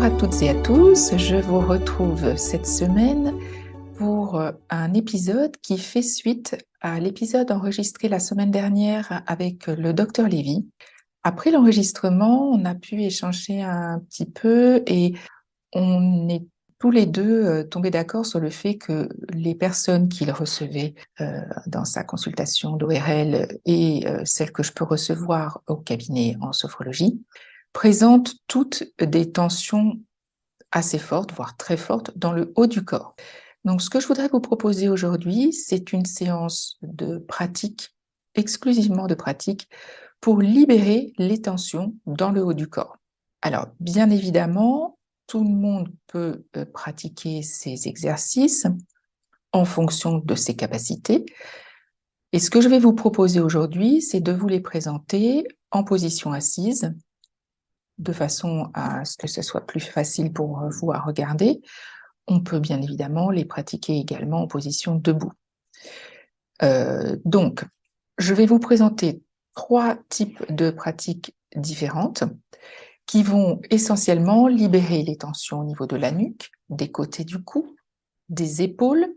à toutes et à tous, je vous retrouve cette semaine pour un épisode qui fait suite à l'épisode enregistré la semaine dernière avec le docteur Lévy. Après l'enregistrement, on a pu échanger un petit peu et on est tous les deux tombés d'accord sur le fait que les personnes qu'il recevait dans sa consultation d'ORL et celles que je peux recevoir au cabinet en sophrologie présentent toutes des tensions assez forte, voire très forte, dans le haut du corps. Donc, ce que je voudrais vous proposer aujourd'hui, c'est une séance de pratique, exclusivement de pratique, pour libérer les tensions dans le haut du corps. Alors, bien évidemment, tout le monde peut pratiquer ces exercices en fonction de ses capacités. Et ce que je vais vous proposer aujourd'hui, c'est de vous les présenter en position assise, de façon à ce que ce soit plus facile pour vous à regarder. On peut bien évidemment les pratiquer également en position debout. Donc, je vais vous présenter 3 types de pratiques différentes qui vont essentiellement libérer les tensions au niveau de la nuque, des côtés du cou, des épaules,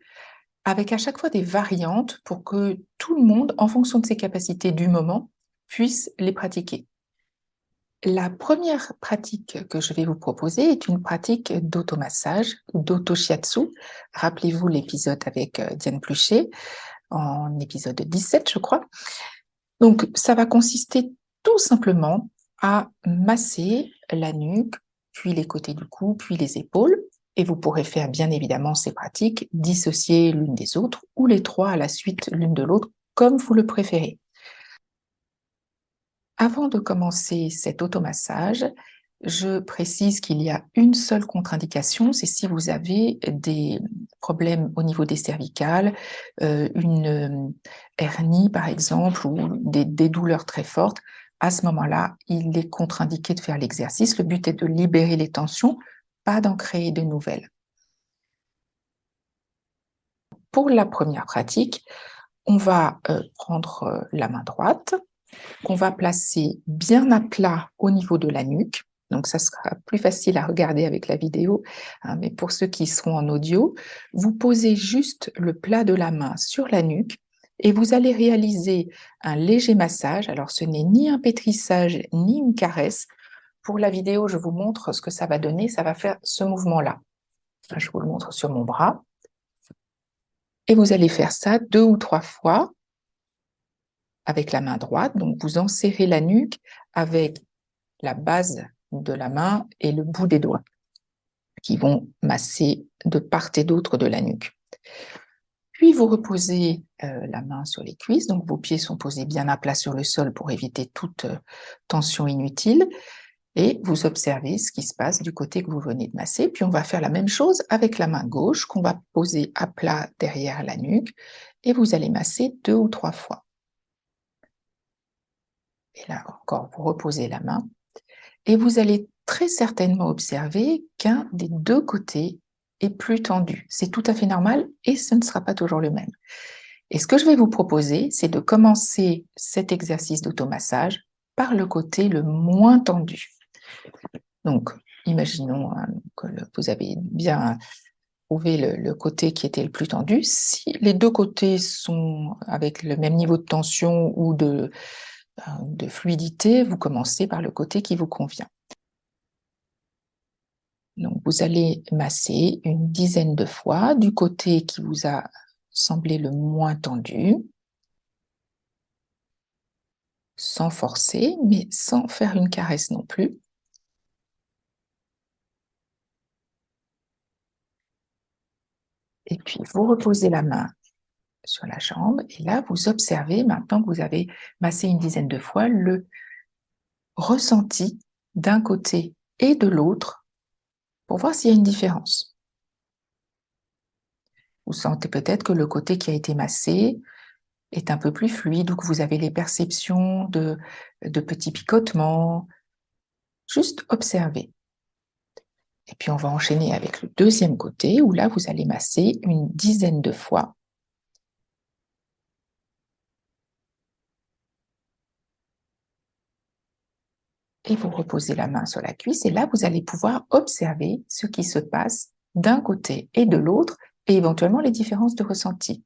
avec à chaque fois des variantes pour que tout le monde, en fonction de ses capacités du moment, puisse les pratiquer. La première pratique que je vais vous proposer est une pratique d'automassage, d'autoshiatsu. Rappelez-vous l'épisode avec Diane Pluchet, en épisode 17, je crois. Donc, ça va consister tout simplement à masser la nuque, puis les côtés du cou, puis les épaules. Et vous pourrez faire bien évidemment ces pratiques dissociées l'une des autres ou les 3 à la suite l'une de l'autre, comme vous le préférez. Avant de commencer cet automassage, je précise qu'il y a une seule contre-indication, c'est si vous avez des problèmes au niveau des cervicales, une hernie par exemple, ou des douleurs très fortes. À ce moment-là, il est contre-indiqué de faire l'exercice. Le but est de libérer les tensions, pas d'en créer de nouvelles. Pour la première pratique, on va prendre la main droite, qu'on va placer bien à plat au niveau de la nuque. Donc, ça sera plus facile à regarder avec la vidéo, hein, mais pour ceux qui seront en audio, vous posez juste le plat de la main sur la nuque et vous allez réaliser un léger massage. Alors, ce n'est ni un pétrissage ni une caresse. Pour la vidéo, je vous montre ce que ça va donner. Ça va faire ce mouvement-là. Je vous le montre sur mon bras. Et vous allez faire ça 2 ou 3 fois avec la main droite. Donc, vous enserrez la nuque avec la base de la main et le bout des doigts qui vont masser de part et d'autre de la nuque. Puis, vous reposez la main sur les cuisses. Donc, vos pieds sont posés bien à plat sur le sol pour éviter toute tension inutile. Et vous observez ce qui se passe du côté que vous venez de masser. Puis, on va faire la même chose avec la main gauche qu'on va poser à plat derrière la nuque. Et vous allez masser 2 ou 3 fois. Et là encore, vous reposez la main. Et vous allez très certainement observer qu'un des 2 côtés est plus tendu. C'est tout à fait normal et ce ne sera pas toujours le même. Et ce que je vais vous proposer, c'est de commencer cet exercice d'automassage par le côté le moins tendu. Donc, imaginons que vous avez bien trouvé le côté qui était le plus tendu. Si les 2 côtés sont avec le même niveau de tension ou de fluidité, vous commencez par le côté qui vous convient. Donc, vous allez masser une dizaine de fois du côté qui vous a semblé le moins tendu, sans forcer, mais sans faire une caresse non plus. Et puis, vous reposez la main sur la jambe et là, vous observez, maintenant que vous avez massé une dizaine de fois, le ressenti d'un côté et de l'autre pour voir s'il y a une différence. Vous sentez peut-être que le côté qui a été massé est un peu plus fluide ou que vous avez les perceptions de petits picotements. Juste observer. Et puis, on va enchaîner avec le deuxième côté où là, vous allez masser une dizaine de fois. et vous reposez la main sur la cuisse. Et là, vous allez pouvoir observer ce qui se passe d'un côté et de l'autre et éventuellement les différences de ressenti.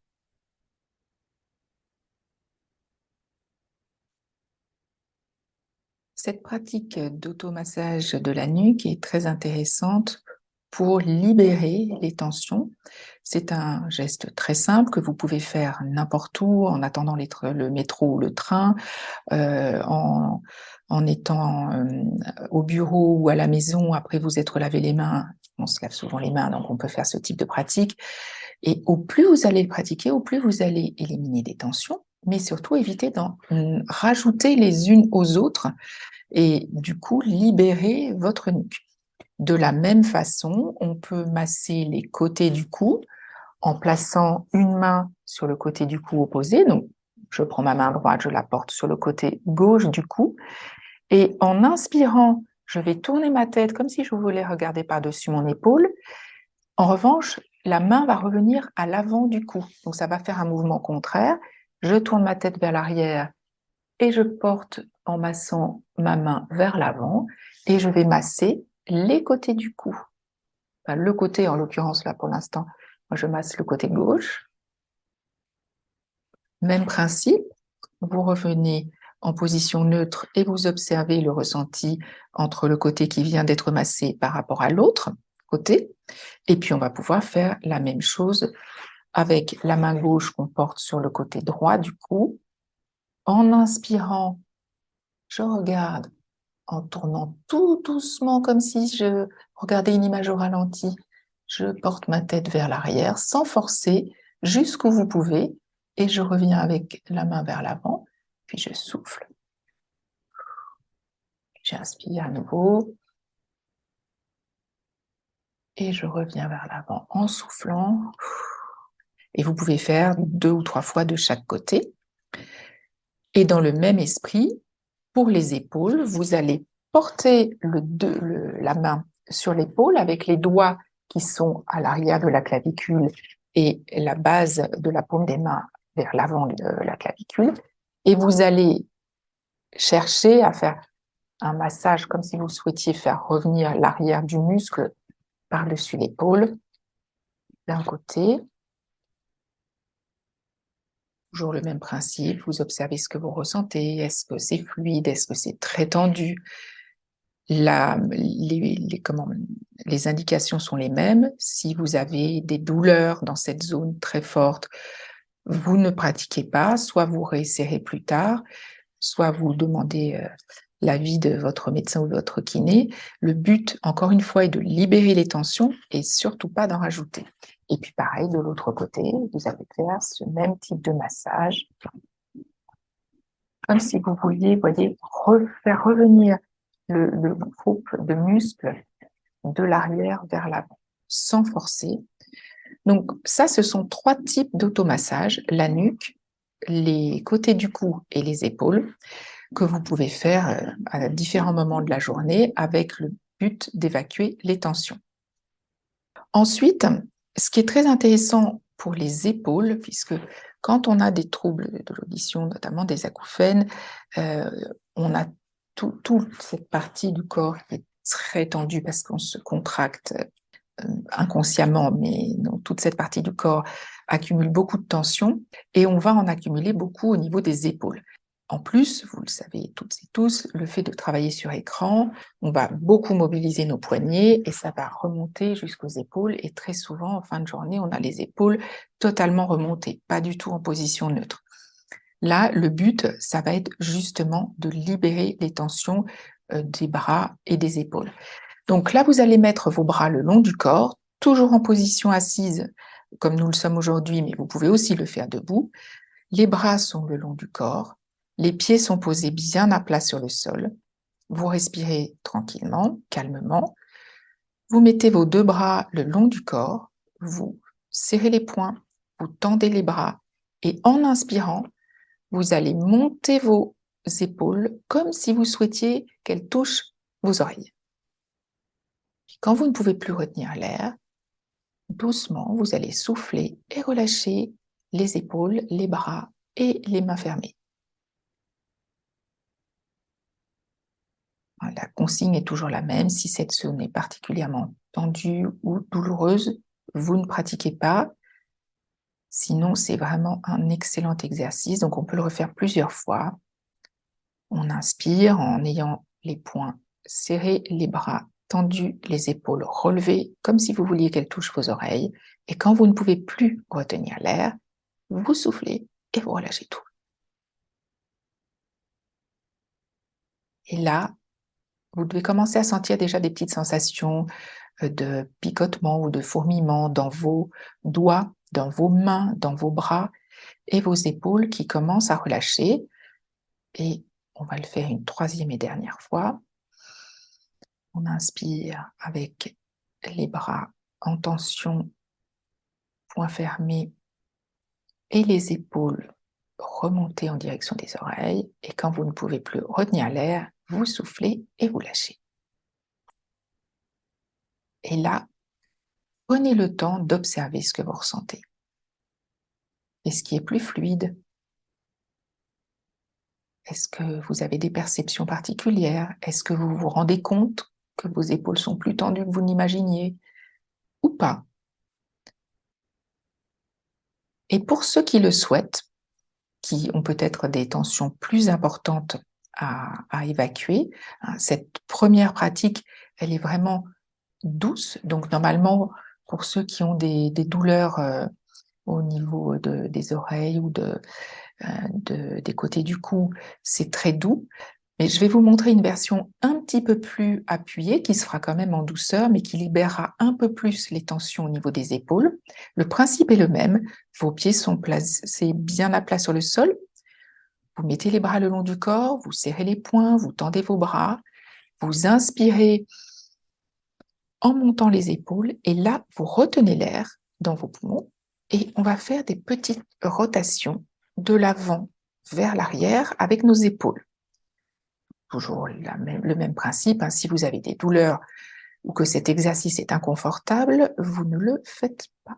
Cette pratique d'automassage de la nuque est très intéressante pour libérer les tensions. C'est un geste très simple que vous pouvez faire n'importe où, en attendant le métro ou le train, en étant au bureau ou à la maison, après vous être lavé les mains. On se lave souvent les mains, donc on peut faire ce type de pratique. Et au plus vous allez le pratiquer, au plus vous allez éliminer des tensions, mais surtout éviter d'en rajouter les unes aux autres et du coup libérer votre nuque. De la même façon, on peut masser les côtés du cou en plaçant une main sur le côté du cou opposé. Donc, je prends ma main droite, je la porte sur le côté gauche du cou. Et en inspirant, je vais tourner ma tête comme si je voulais regarder par-dessus mon épaule. En revanche, la main va revenir à l'avant du cou. Donc, ça va faire un mouvement contraire. Je tourne ma tête vers l'arrière et je porte en massant ma main vers l'avant et je vais masser les côtés du cou. Enfin, le côté, en l'occurrence, là, pour l'instant, moi, je masse le côté gauche. Même principe, vous revenez en position neutre et vous observez le ressenti entre le côté qui vient d'être massé par rapport à l'autre côté. Et puis, on va pouvoir faire la même chose avec la main gauche qu'on porte sur le côté droit du cou. En inspirant, je regarde en tournant tout doucement comme si je regardais une image au ralenti. Je porte ma tête vers l'arrière sans forcer, jusqu'où vous pouvez, et je reviens avec la main vers l'avant, puis je souffle. J'inspire à nouveau, et je reviens vers l'avant en soufflant. Et vous pouvez faire 2 ou 3 fois de chaque côté. Et dans le même esprit, pour les épaules, vous allez porter la main sur l'épaule avec les doigts qui sont à l'arrière de la clavicule et la base de la paume des mains vers l'avant de la clavicule. Et vous allez chercher à faire un massage comme si vous souhaitiez faire revenir l'arrière du muscle par-dessus l'épaule d'un côté. Toujours le même principe, vous observez ce que vous ressentez. Est-ce que c'est fluide? Est-ce que c'est très tendu? Les indications sont les mêmes. Si vous avez des douleurs dans cette zone très forte, vous ne pratiquez pas, soit vous réessayerez plus tard, soit vous demandez l'avis de votre médecin ou de votre kiné. Le but, encore une fois, est de libérer les tensions et surtout pas d'en rajouter. Et puis pareil, de l'autre côté, vous allez faire ce même type de massage, comme si vous vouliez, voyez, faire revenir le groupe de muscles de l'arrière vers l'avant, sans forcer. Donc ça, ce sont 3 types d'automassage, la nuque, les côtés du cou et les épaules, que vous pouvez faire à différents moments de la journée avec le but d'évacuer les tensions. Ensuite, ce qui est très intéressant pour les épaules, puisque quand on a des troubles de l'audition, notamment des acouphènes, on a toute cette partie du corps qui est très tendue parce qu'on se contracte inconsciemment, mais donc, toute cette partie du corps accumule beaucoup de tension et on va en accumuler beaucoup au niveau des épaules. En plus, vous le savez toutes et tous, le fait de travailler sur écran, on va beaucoup mobiliser nos poignets et ça va remonter jusqu'aux épaules. Et très souvent, en fin de journée, on a les épaules totalement remontées, pas du tout en position neutre. Là, le but, ça va être justement de libérer les tensions des bras et des épaules. Donc là, vous allez mettre vos bras le long du corps, toujours en position assise, comme nous le sommes aujourd'hui, mais vous pouvez aussi le faire debout. Les bras sont le long du corps. Les pieds sont posés bien à plat sur le sol. Vous respirez tranquillement, calmement. Vous mettez vos 2 bras le long du corps. Vous serrez les poings, vous tendez les bras et en inspirant, vous allez monter vos épaules comme si vous souhaitiez qu'elles touchent vos oreilles. Quand vous ne pouvez plus retenir l'air, doucement, vous allez souffler et relâcher les épaules, les bras et les mains fermées. La consigne est toujours la même. Si cette zone est particulièrement tendue ou douloureuse, vous ne pratiquez pas. Sinon, c'est vraiment un excellent exercice. Donc, on peut le refaire plusieurs fois. On inspire en ayant les poings serrés, les bras tendus, les épaules relevées, comme si vous vouliez qu'elles touchent vos oreilles. Et quand vous ne pouvez plus retenir l'air, vous soufflez et vous relâchez tout. Et là, vous devez commencer à sentir déjà des petites sensations de picotement ou de fourmillement dans vos doigts, dans vos mains, dans vos bras et vos épaules qui commencent à relâcher. Et on va le faire une troisième et dernière fois. On inspire avec les bras en tension, poings fermés et les épaules remontées en direction des oreilles. Et quand vous ne pouvez plus retenir l'air, vous soufflez et vous lâchez. Et là, prenez le temps d'observer ce que vous ressentez. Est-ce qui est plus fluide? Est-ce que vous avez des perceptions particulières? Est-ce que vous vous rendez compte que vos épaules sont plus tendues que vous n'imaginiez ou pas? Et pour ceux qui le souhaitent, qui ont peut-être des tensions plus importantes à évacuer, cette première pratique, elle est vraiment douce. Donc normalement, pour ceux qui ont des douleurs au niveau des oreilles ou des côtés du cou, c'est très doux. Mais je vais vous montrer une version un petit peu plus appuyée, qui se fera quand même en douceur, mais qui libérera un peu plus les tensions au niveau des épaules. Le principe est le même. Vos pieds sont placés bien à plat sur le sol. Vous mettez les bras le long du corps, vous serrez les poings, vous tendez vos bras, vous inspirez en montant les épaules, et là, vous retenez l'air dans vos poumons, et on va faire des petites rotations de l'avant vers l'arrière avec nos épaules. Toujours le même principe, si vous avez des douleurs ou que cet exercice est inconfortable, vous ne le faites pas.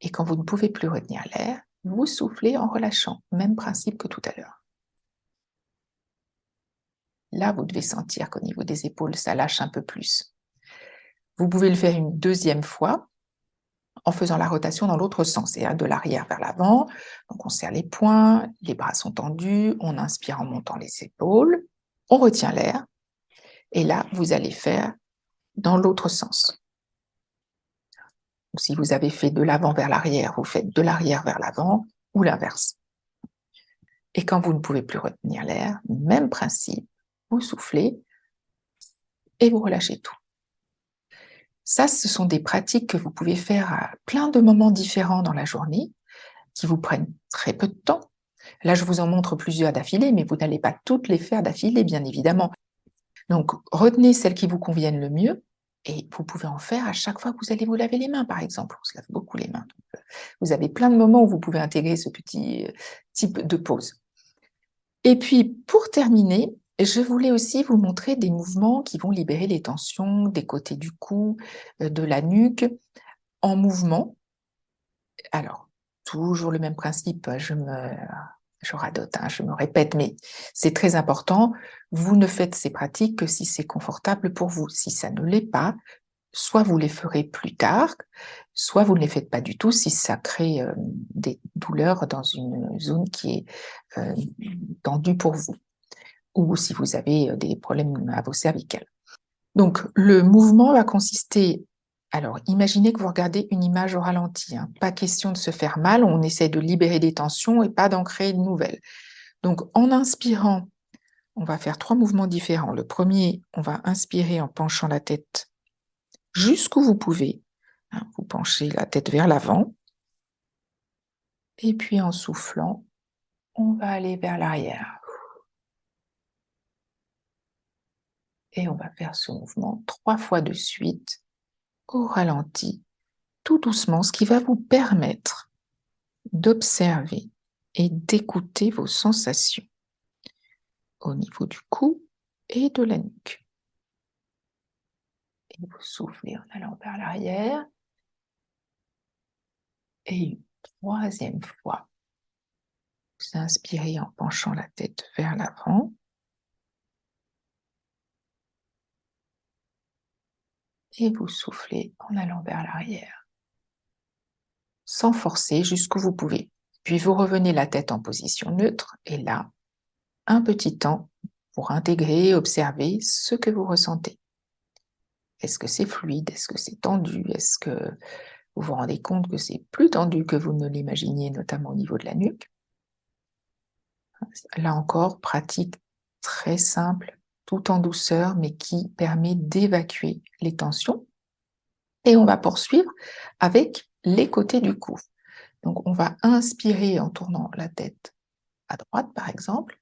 Et quand vous ne pouvez plus retenir l'air, vous soufflez en relâchant. Même principe que tout à l'heure. Là, vous devez sentir qu'au niveau des épaules, ça lâche un peu plus. Vous pouvez le faire une deuxième fois en faisant la rotation dans l'autre sens, c'est-à-dire de l'arrière vers l'avant. Donc, on serre les poings, les bras sont tendus, on inspire en montant les épaules, on retient l'air, et là, vous allez faire dans l'autre sens. Si vous avez fait de l'avant vers l'arrière, vous faites de l'arrière vers l'avant ou l'inverse. Et quand vous ne pouvez plus retenir l'air, même principe, vous soufflez et vous relâchez tout. Ça, ce sont des pratiques que vous pouvez faire à plein de moments différents dans la journée, qui vous prennent très peu de temps. Là, je vous en montre plusieurs d'affilée, mais vous n'allez pas toutes les faire d'affilée, bien évidemment. Donc, retenez celles qui vous conviennent le mieux, et vous pouvez en faire à chaque fois que vous allez vous laver les mains, par exemple. On se lave beaucoup les mains. Donc, vous avez plein de moments où vous pouvez intégrer ce petit type de pause. Et puis, pour terminer, je voulais aussi vous montrer des mouvements qui vont libérer les tensions des côtés du cou, de la nuque, en mouvement. Alors, toujours le même principe, je radote, je me répète, mais c'est très important. Vous ne faites ces pratiques que si c'est confortable pour vous. Si ça ne l'est pas, soit vous les ferez plus tard, soit vous ne les faites pas du tout si ça crée des douleurs dans une zone qui est tendue pour vous, ou si vous avez des problèmes à vos cervicales. Donc, le mouvement va consister... Alors, imaginez que vous regardez une image au ralenti. Pas question de se faire mal, on essaie de libérer des tensions et pas d'en créer de nouvelles. Donc, en inspirant, on va faire 3 mouvements différents. Le premier, on va inspirer en penchant la tête jusqu'où vous pouvez. Vous penchez la tête vers l'avant. Et puis, en soufflant, on va aller vers l'arrière. Et on va faire ce mouvement 3 fois de suite, au ralenti, tout doucement, ce qui va vous permettre d'observer et d'écouter vos sensations au niveau du cou et de la nuque. Et vous soufflez en allant vers l'arrière. Et une troisième fois, vous inspirez en penchant la tête vers l'avant. et vous soufflez en allant vers l'arrière. Sans forcer jusqu'où vous pouvez. Puis vous revenez la tête en position neutre et là, un petit temps pour intégrer et observer ce que vous ressentez. Est-ce que c'est fluide? Est-ce que c'est tendu? Est-ce que vous vous rendez compte que c'est plus tendu que vous ne l'imaginiez, notamment au niveau de la nuque? Là encore, pratique très simple, tout en douceur, mais qui permet d'évacuer les tensions. Et on va poursuivre avec les côtés du cou. Donc, on va inspirer en tournant la tête à droite, par exemple,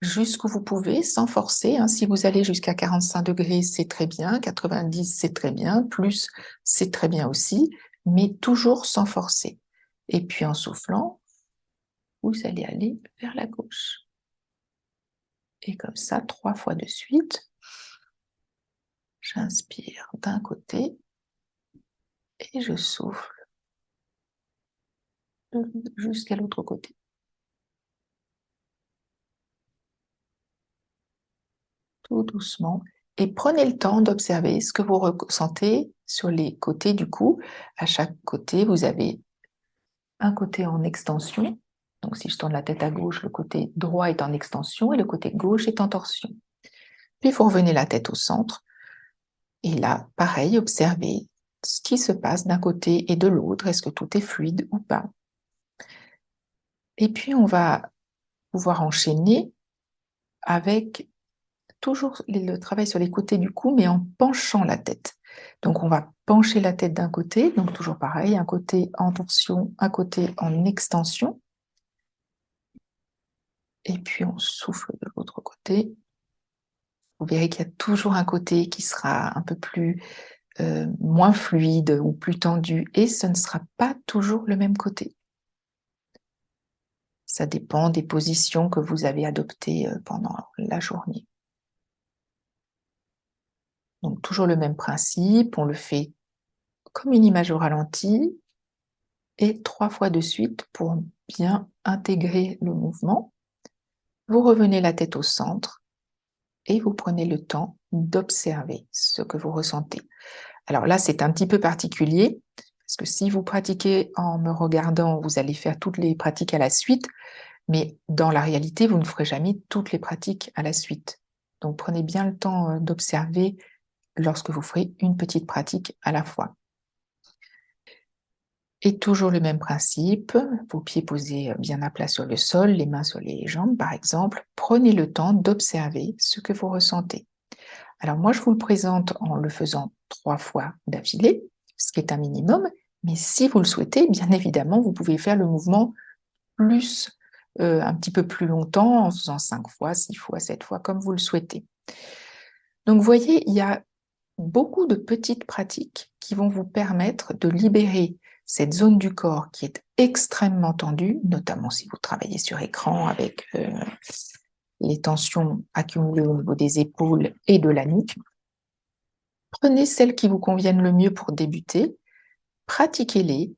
jusqu'où vous pouvez, sans forcer. Si vous allez jusqu'à 45 degrés, c'est très bien. 90, c'est très bien. Plus, c'est très bien aussi. Mais toujours sans forcer. Et puis, en soufflant, vous allez aller vers la gauche. Et comme ça, 3 fois de suite. J'inspire d'un côté et je souffle jusqu'à l'autre côté. Tout doucement. Et prenez le temps d'observer ce que vous ressentez sur les côtés du cou. À chaque côté, vous avez un côté en extension. Donc, si je tourne la tête à gauche, le côté droit est en extension et le côté gauche est en torsion. Puis, vous revenez la tête au centre. Et là, pareil, observez ce qui se passe d'un côté et de l'autre. Est-ce que tout est fluide ou pas? Et puis, on va pouvoir enchaîner avec toujours le travail sur les côtés du cou, mais en penchant la tête. Donc, on va pencher la tête d'un côté, donc toujours pareil, un côté en torsion, un côté en extension. Et puis, on souffle de l'autre côté. Vous verrez qu'il y a toujours un côté qui sera un peu plus moins fluide ou plus tendu, et ce ne sera pas toujours le même côté. Ça dépend des positions que vous avez adoptées pendant la journée. Donc, toujours le même principe, on le fait comme une image au ralenti et 3 fois de suite pour bien intégrer le mouvement. Vous revenez la tête au centre et vous prenez le temps d'observer ce que vous ressentez. Alors là, c'est un petit peu particulier parce que si vous pratiquez en me regardant, vous allez faire toutes les pratiques à la suite, mais dans la réalité, vous ne ferez jamais toutes les pratiques à la suite. Donc, prenez bien le temps d'observer lorsque vous ferez une petite pratique à la fois. Et toujours le même principe, vos pieds posés bien à plat sur le sol, les mains sur les jambes par exemple. Prenez le temps d'observer ce que vous ressentez. Alors moi, je vous le présente en le faisant 3 fois d'affilée, ce qui est un minimum, mais si vous le souhaitez, bien évidemment, vous pouvez faire le mouvement plus, un petit peu plus longtemps, en faisant 5 fois, 6 fois, 7 fois, comme vous le souhaitez. Donc vous voyez, il y a beaucoup de petites pratiques qui vont vous permettre de libérer cette zone du corps qui est extrêmement tendue, notamment si vous travaillez sur écran avec les tensions accumulées au niveau des épaules et de la nuque. Prenez celles qui vous conviennent le mieux pour débuter, pratiquez-les.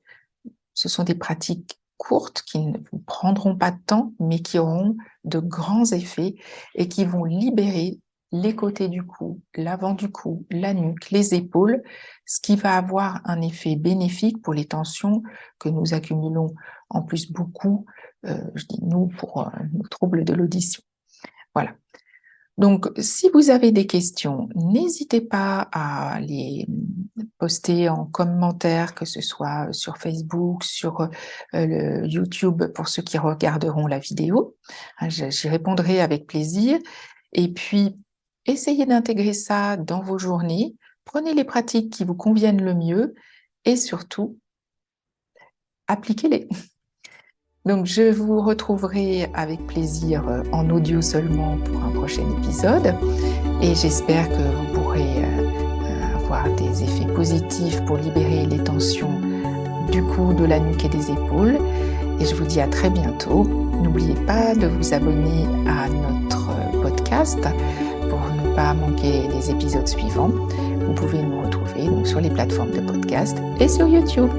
Ce sont des pratiques courtes qui ne vous prendront pas de temps, mais qui auront de grands effets et qui vont libérer les côtés du cou, l'avant du cou, la nuque, les épaules, ce qui va avoir un effet bénéfique pour les tensions que nous accumulons en plus beaucoup, je dis nous, pour nos troubles de l'audition. Voilà. Donc, si vous avez des questions, n'hésitez pas à les poster en commentaire, que ce soit sur Facebook, sur le YouTube pour ceux qui regarderont la vidéo. J'y répondrai avec plaisir. Et puis, essayez d'intégrer ça dans vos journées. Prenez les pratiques qui vous conviennent le mieux et surtout, appliquez-les. Donc, je vous retrouverai avec plaisir en audio seulement pour un prochain épisode et j'espère que vous pourrez avoir des effets positifs pour libérer les tensions du cou, de la nuque et des épaules. Et je vous dis à très bientôt. N'oubliez pas de vous abonner à notre podcast pour ne pas manquer les épisodes suivants. Vous pouvez nous retrouver donc sur les plateformes de podcast et sur YouTube.